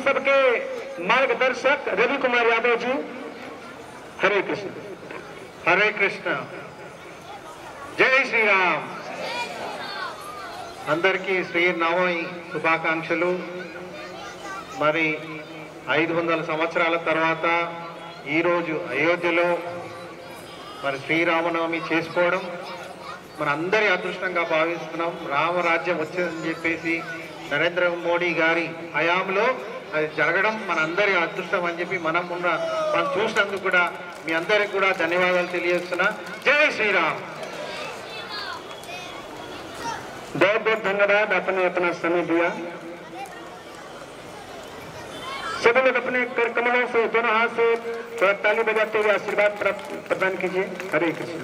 सबके मार्गदर्शक रवि कुमार यादव जी। हरे कृष्ण। हरे कृष्ण। जय శ్రీరామ్। అందరికీ శ్రీనవమి శుభాకాంక్షలు। మరి 500 సంవత్సరాల తర్వాత ఈ రోజు అయోధ్యలో మరి శ్రీరామనవమి చేసుకోవడం మన అందరి అదృష్టంగా భావిస్తున్నాం। రామరాజ్యం వచ్చిందని చెప్పేసి నరేంద్ర మోడీ గారి హయాంలో అది జరగడం మన అందరి అదృష్టం అని చెప్పి మనం చూసినందుకు కూడా మీ అందరికి కూడా ధన్యవాదాలు తెలియజేస్తున్నా। జై శ్రీరామ్। बहुत बहुत धन्यवाद, आपने अपना समय दिया। सभी लोग अपने कर कमलों से दोनों हाथ से थोड़ा ताली बजाते हुए आशीर्वाद प्रदान कीजिए। हरे कृष्ण।